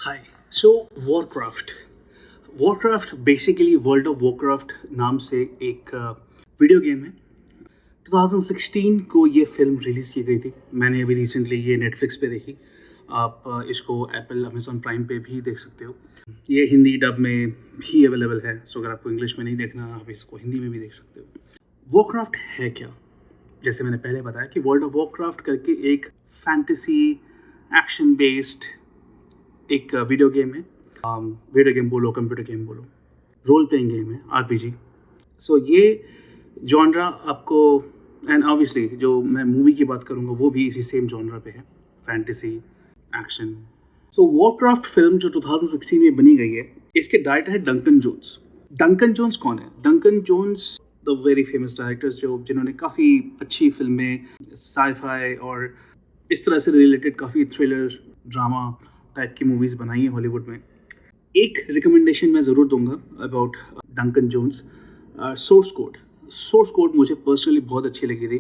Hi so Warcraft Warcraft basically world of Warcraft नाम से एक वीडियो गेम है। 2016 को ये फिल्म रिलीज़ की गई थी। मैंने अभी रिसेंटली ये नेटफ्लिक्स पे देखी। आप इसको एप्पल अमेजोन प्राइम पे भी देख सकते हो। ये हिंदी डब में भी अवेलेबल है, सो अगर आपको इंग्लिश में नहीं देखना आप इसको हिंदी में भी देख सकते हो। वॉरक्राफ्ट है क्या? जैसे मैंने पहले बताया कि वर्ल्ड ऑफ वॉरक्राफ्ट करके एक फैंटेसी एक्शन बेस्ड एक वीडियो गेम है। वीडियो गेम बोलो, कंप्यूटर गेम बोलो, रोल प्लेइंग गेम है, आरपीजी। सो ये जॉनरा आपको, एंड ऑब्वियसली जो मैं मूवी की बात करूँगा वो भी इसी सेम जॉनरा पे है, फैंटेसी एक्शन। सो वॉरक्राफ्ट फिल्म जो 2016 में बनी गई है, इसके डायरेक्टर है डंकन जोन्स। डंकन जोन्स कौन है? Duncan Jones the very famous directors जो जिन्होंने काफ़ी अच्छी फिल्में, साईफाई और इस तरह से रिलेटेड काफ़ी थ्रिलर ड्रामा टाइप की मूवीज़ बनाई हैं हॉलीवुड में। एक रिकमेंडेशन मैं ज़रूर दूंगा about Duncan Jones. Source code मुझे पर्सनली बहुत अच्छी लगी थी।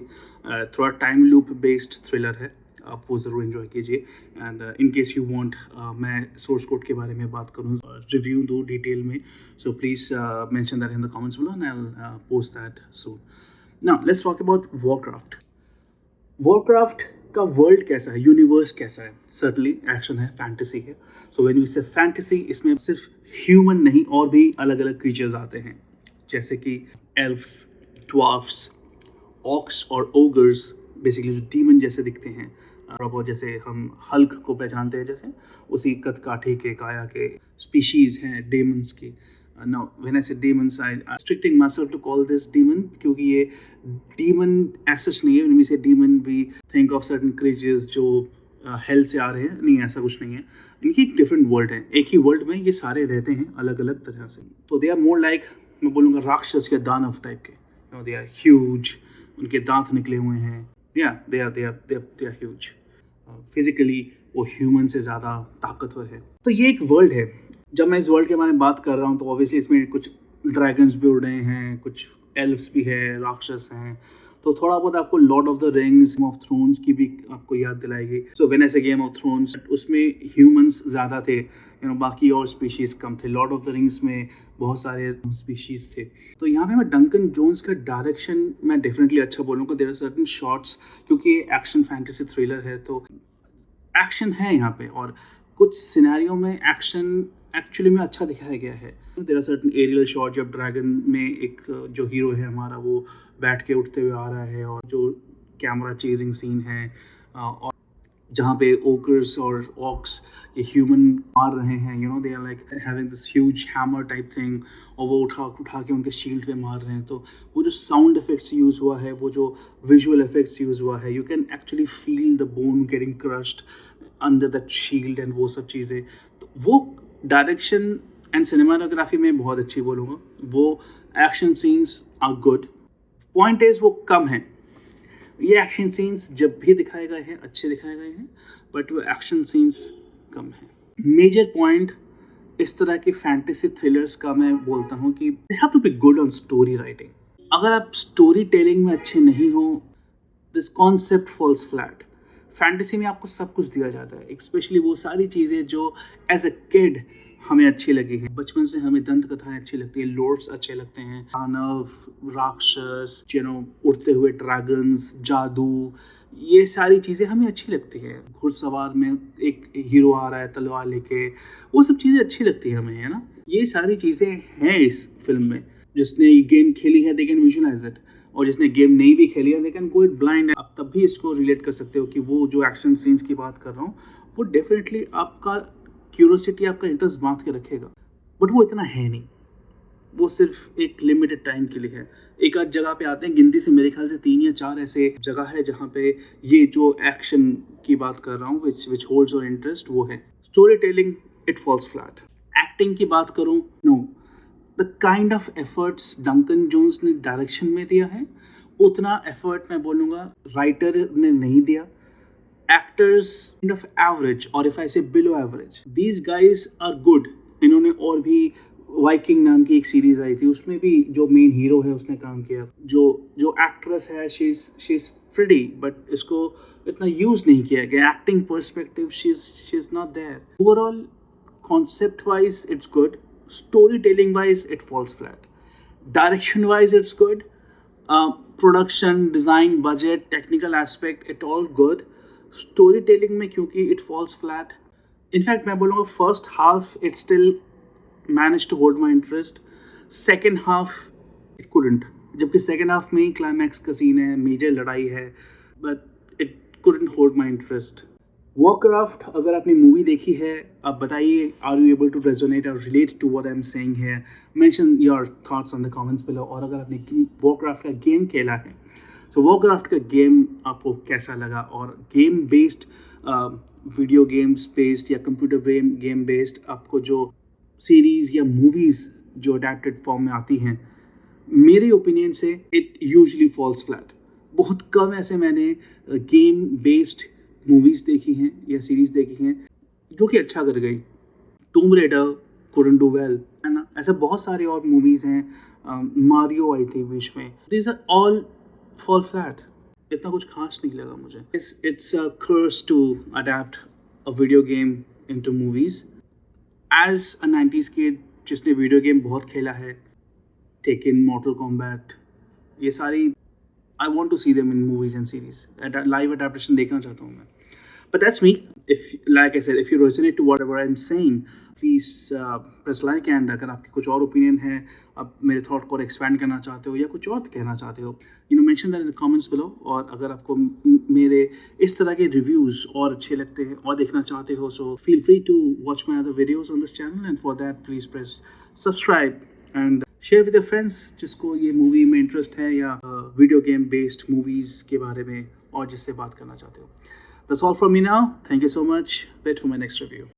थोड़ा टाइम लूप बेस्ड थ्रिलर है, आप वो ज़रूर इन्जॉय कीजिए। And in case you want मैं सोर्स कोड के बारे में बात करूँ, रिव्यू दूँ डिटेल में, so please mention that in the comments below and I will post that soon. Now let's talk about Warcraft. Warcraft का वर्ल्ड कैसा है, यूनिवर्स कैसा है? सर्टनली एक्शन है, फैंटेसी है। सो व्हेन वी से फैंटेसी, इसमें सिर्फ ह्यूमन नहीं और भी अलग अलग क्रीचर्स आते हैं, जैसे कि एल्फ्स, ड्वार्फ्स, ऑक्स और ओगर्स, बेसिकली जो डीमन जैसे दिखते हैं। रोबोट जैसे हम हल्क को पहचानते हैं, जैसे उसी कद काठी के काया के स्पीशीज हैं डेमन्स की। Now when I say demons, I'm restricting myself to call this demon क्योंकि ये demon as such नहीं है। When we say demon we think of certain creatures जो hell से आ रहे हैं, नहीं, ऐसा कुछ नहीं है। इनकी एक डिफरेंट वर्ल्ड है, एक ही वर्ल्ड में ये सारे रहते हैं अलग अलग तरह से। तो दे आर मोर लाइक, मैं बोलूँगा राक्षस या दानव टाइप के। दे आर ह्यूज, उनके दांत निकले हुए हैं। या दे आर ह्यूज। फिजिकली वो ह्यूमन से ज़्यादा ताकतवर है। तो ये एक वर्ल्ड है। जब मैं इस वर्ल्ड के बारे में बात कर रहा हूँ तो ऑब्वियसली इसमें कुछ ड्रैगन्स भी उड़ रहे हैं, कुछ एल्फ्स भी है, राक्षस हैं। तो थोड़ा बहुत आपको Lord of the rings, game of thrones की भी आपको याद दिलाएगी। सो व्हेन आई से गेम ऑफ थ्रोन्स, उसमें ह्यूमंस ज़्यादा थे, बाकी और स्पीशीज़ कम थे। लॉर्ड ऑफ द रिंग्स में बहुत सारे स्पीशीज़ थे। तो यहाँ पे मैं डंकन जोन्स का डायरेक्शन मैं डेफिनेटली अच्छा बोलूँगा। देयर आर सर्टेन शॉट्स, क्योंकि एक्शन फैंटेसी थ्रिलर है तो एक्शन है यहाँ पे, और कुछ सिनेरियो में एक्शन एक्चुअली में अच्छा दिखाया गया है। There are certain aerial shot, जब ड्रैगन में एक जो हीरो है हमारा वो बैठ के उठते हुए आ रहा है, और जो कैमरा चेजिंग सीन है, और जहाँ पे ओकर्स और ऑक्स ये ह्यूमन मार रहे हैं, they are like having this huge hammer type thing, और वो उठा उठा के उनके शील्ड पे मार रहे हैं। तो वो जो साउंड इफेक्ट्स यूज़ हुआ है, वो जो विजुअल इफेक्ट्स यूज़ हुआ है, you can actually feel the bone getting crushed under that shield and वो सब चीज़ें। तो वो डायरेक्शन एंड सिनेमाटोग्राफी में बहुत अच्छी बोलूँगा। वो action scenes are good. Point is वो कम है। ये एक्शन सीन्स जब भी दिखाए गए हैं अच्छे दिखाए गए हैं, बट वो एक्शन सीन्स कम है। मेजर पॉइंट इस तरह की फैंटेसी थ्रिलर्स का मैं बोलता हूँ कि they have to be good on story writing. अगर आप स्टोरी टेलिंग में अच्छे नहीं हो, this concept falls flat. Fantasy में आपको सब कुछ दिया जाता है, स्पेशली वो सारी चीज़ें जो एज अ किड हमें अच्छी लगी हैं। बचपन से हमें दंत कथाएं अच्छी लगती है, लॉर्ड्स अच्छे लगते हैं, दानव, राक्षस, उड़ते हुए ड्रैगन्स, जादू, ये सारी चीज़ें हमें अच्छी लगती है। घुड़सवार में एक हीरो आ रहा है तलवार लेके, वो सब चीज़ें अच्छी लगती है हमें, है ना। ये सारी चीज़ें हैं इस फिल्म में। जिसने ये गेम खेली है दे कैन विजुअलाइज इट, और जिसने गेम नहीं भी खेली है they can go it blind. आप तब भी इसको रिलेट कर सकते हो कि वो जो एक्शन सीन्स की बात कर रहा हूँ वो डेफिनेटली आपका क्यूरोसिटी, आपका इंटरेस्ट बांध के रखेगा। बट वो इतना है नहीं, वो सिर्फ एक लिमिटेड टाइम के लिए है। एक आध जगह पे आते हैं, गिनती से मेरे ख्याल से 3 या 4 ऐसे जगह है जहाँ पे ये जो एक्शन की बात कर रहा हूँ विच होल्ड्स योर इंटरेस्ट, वो है। Story telling it falls flat. Acting की बात करूँ, no, the kind of efforts Duncan Jones ने डायरेक्शन में दिया है, उतना एफर्ट मैं बोलूँगा राइटर ने नहीं दिया। एक्टर्स काइंड ऑफ एवरेज, और if I say below average. These guys are good. इन्होंने और भी वाइकिंग नाम की एक सीरीज आई थी, उसमें भी जो मेन हीरो है उसने काम किया। जो एक्ट्रेस है शी इज प्रिटी, बट इसको इतना यूज नहीं किया गया। Acting perspective she is not there. Overall concept wise it's good, storytelling wise it falls flat, direction wise it's good, production design budget technical aspect it all good, storytelling में क्योंकि it falls flat. In fact मैं बोलूँगा first half it still managed to hold my interest, second half it couldn't, जबकि second half में ही climax का scene है, major लड़ाई है, but it couldn't hold my interest. Warcraft अगर आपने मूवी देखी है आप बताइए, are you able to resonate और relate to what I am saying here, mention your thoughts on the comments below. और अगर आपने Warcraft का गेम खेला है सो Warcraft का गेम आपको कैसा लगा, और game based video games based या कंप्यूटर गेम बेस्ड आपको जो सीरीज़ या मूवीज़ जो अडेप्टेड फॉर्म में आती हैं, मेरे ओपिनियन से इट यूजुअली फॉल्स फ्लैट. बहुत कम ऐसे मैंने गेम बेस्ड मूवीज़ देखी हैं या सीरीज़ देखी हैं जो कि अच्छा कर गई. टूम रेडर couldn't do well, है ना. ऐसे बहुत सारे और मूवीज़ हैं, मारियो आई थी बीच में. These are all fall flat. इतना कुछ खास नहीं लगा मुझे. It's a curse to adapt a video game into movies. As a 90s kid जिसने वीडियो गेम बहुत खेला है, Tekken, Mortal Kombat, ये सारी I want to see them in movies and series. Live adaptation देखना चाहता हूँ मैं. But that's me. If, like I said, if you resonate to whatever I'm saying, please press like, and अगर आपकी कुछ और opinion है, आप मेरे thought को expand करना चाहते हो या कुछ और कहना चाहते हो, mention that in the comments below. और अगर आपको मेरे इस तरह के reviews और अच्छे लगते हैं और देखना चाहते हो, so feel free to watch my other videos on this channel, and for that please press subscribe and share with your friends जिसको ये मूवी में इंटरेस्ट है या वीडियो गेम बेस्ड मूवीज़ के बारे में और जिससे बात करना चाहते हो. That's all from me now. Thank you so much. Wait for my next review.